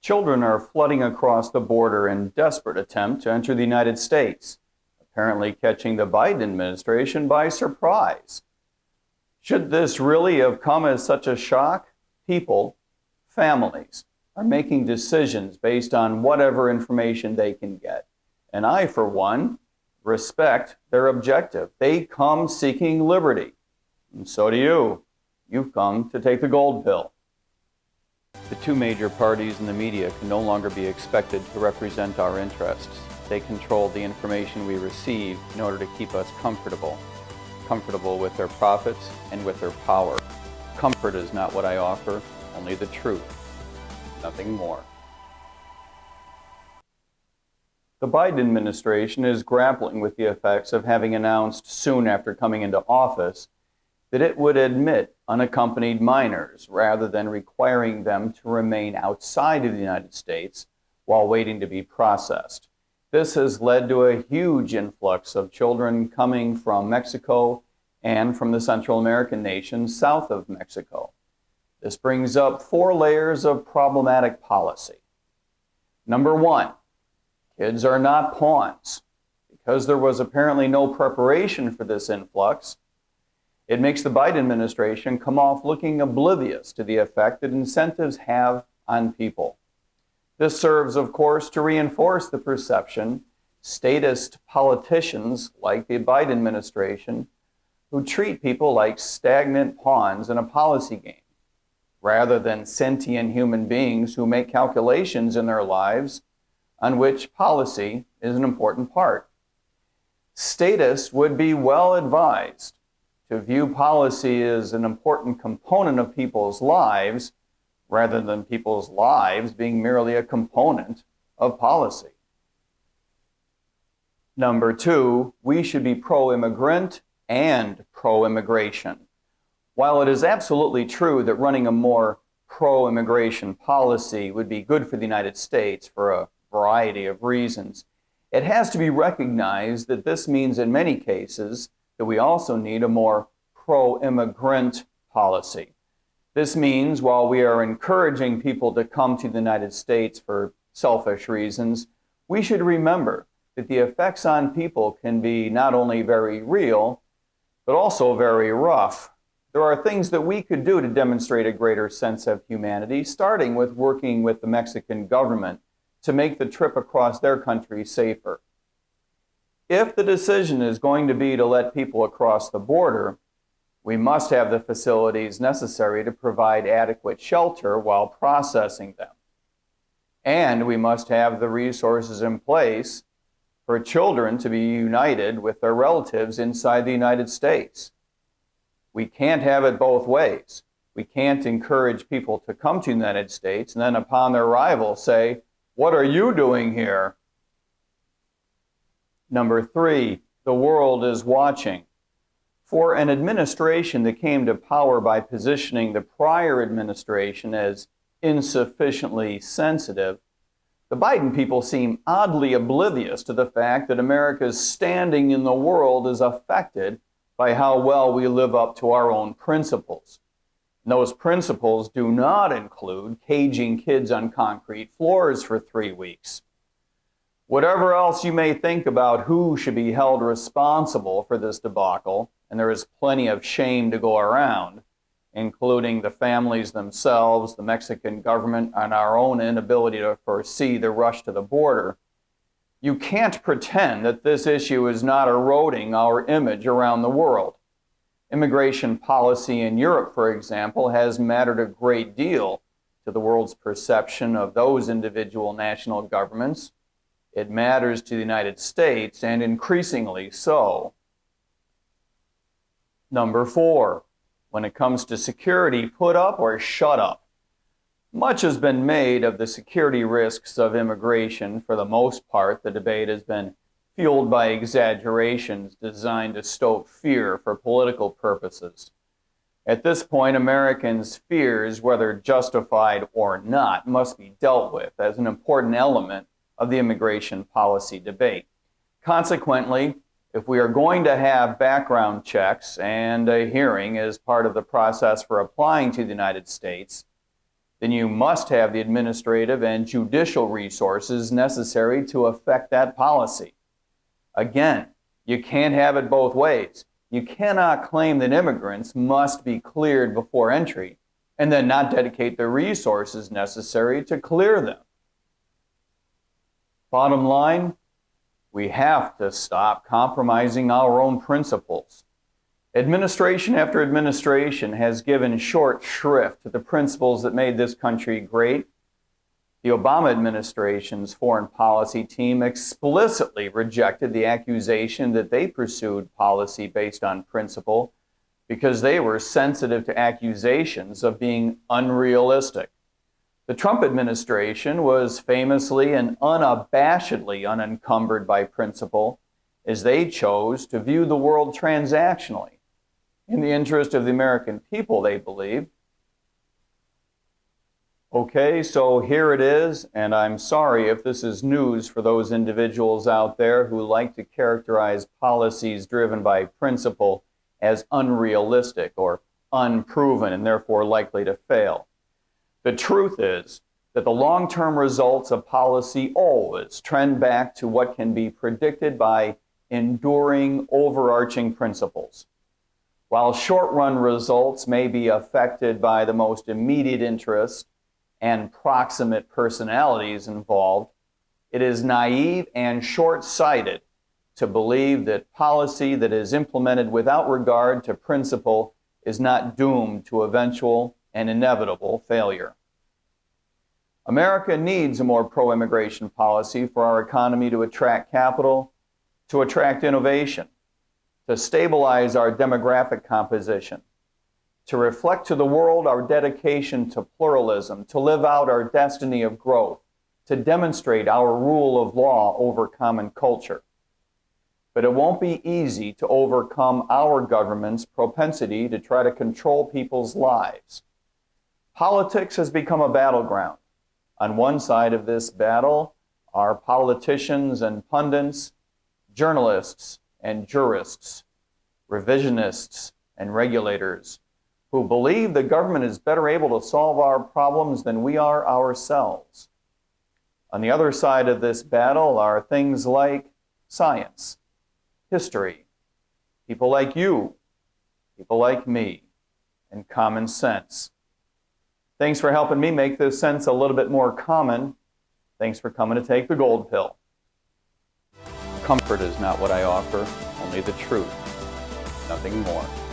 Children are flooding across the border in desperate attempt to enter the United States, apparently catching the Biden administration by surprise. Should this really have come as such a shock? People, families, are making decisions based on whatever information they can get. And I, for one, respect their objective. They come seeking liberty. And so do you. You've come to take the gold pill. The two major parties in the media can no longer be expected to represent our interests. They control the information we receive in order to keep us comfortable with their profits and with their power. Comfort is not what I offer, only the truth, nothing more. The Biden administration is grappling with the effects of having announced soon after coming into office that it would admit unaccompanied minors rather than requiring them to remain outside of the United States while waiting to be processed. This has led to a huge influx of children coming from Mexico and from the Central American nations south of Mexico. This brings up 4 layers of problematic policy. Number 1, kids are not pawns. Because there was apparently no preparation for this influx, it makes the Biden administration come off looking oblivious to the effect that incentives have on people. This serves, of course, to reinforce the perception statist politicians like the Biden administration who treat people like stagnant pawns in a policy game, rather than sentient human beings who make calculations in their lives on which policy is an important part. Statists would be well advised to view policy as an important component of people's lives, rather than people's lives being merely a component of policy. Number 2, we should be pro-immigrant and pro-immigration. While it is absolutely true that running a more pro-immigration policy would be good for the United States for a variety of reasons, it has to be recognized that this means in many cases that we also need a more pro-immigrant policy. This means while we are encouraging people to come to the United States for selfish reasons, we should remember that the effects on people can be not only very real, but also very rough. There are things that we could do to demonstrate a greater sense of humanity, starting with working with the Mexican government to make the trip across their country safer. If the decision is going to be to let people across the border, we must have the facilities necessary to provide adequate shelter while processing them. And we must have the resources in place for children to be united with their relatives inside the United States. We can't have it both ways. We can't encourage people to come to the United States and then upon their arrival say, "What are you doing here?" Number 3, the world is watching. For an administration that came to power by positioning the prior administration as insufficiently sensitive, the Biden people seem oddly oblivious to the fact that America's standing in the world is affected by how well we live up to our own principles. And those principles do not include caging kids on concrete floors for 3 weeks. Whatever else you may think about who should be held responsible for this debacle, and there is plenty of shame to go around, including the families themselves, the Mexican government, and our own inability to foresee the rush to the border, you can't pretend that this issue is not eroding our image around the world. Immigration policy in Europe, for example, has mattered a great deal to the world's perception of those individual national governments. It matters to the United States, and increasingly so. Number 4, when it comes to security, put up or shut up. Much has been made of the security risks of immigration. For the most part, the debate has been fueled by exaggerations designed to stoke fear for political purposes. At this point, Americans' fears, whether justified or not, must be dealt with as an important element of the immigration policy debate. Consequently, if we are going to have background checks and a hearing as part of the process for applying to the United States, then you must have the administrative and judicial resources necessary to affect that policy. Again, you can't have it both ways. You cannot claim that immigrants must be cleared before entry and then not dedicate the resources necessary to clear them. Bottom line, we have to stop compromising our own principles. Administration after administration has given short shrift to the principles that made this country great. The Obama administration's foreign policy team explicitly rejected the accusation that they pursued policy based on principle because they were sensitive to accusations of being unrealistic. The Trump administration was famously and unabashedly unencumbered by principle, as they chose to view the world transactionally, in the interest of the American people, they believed. Okay, so here it is, and I'm sorry if this is news for those individuals out there who like to characterize policies driven by principle as unrealistic or unproven and therefore likely to fail. The truth is that the long-term results of policy always trend back to what can be predicted by enduring, overarching principles. While short-run results may be affected by the most immediate interest and proximate personalities involved, it is naive and short-sighted to believe that policy that is implemented without regard to principle is not doomed to eventual and inevitable failure. America needs a more pro-immigration policy for our economy to attract capital, to attract innovation, to stabilize our demographic composition, to reflect to the world our dedication to pluralism, to live out our destiny of growth, to demonstrate our rule of law over common culture. But it won't be easy to overcome our government's propensity to try to control people's lives. Politics has become a battleground. On one side of this battle are politicians and pundits, journalists and jurists, revisionists and regulators who believe the government is better able to solve our problems than we are ourselves. On the other side of this battle are things like science, history, people like you, people like me, and common sense. Thanks for helping me make this sense a little bit more common. Thanks for coming to take the gold pill. Comfort is not what I offer, only the truth, nothing more.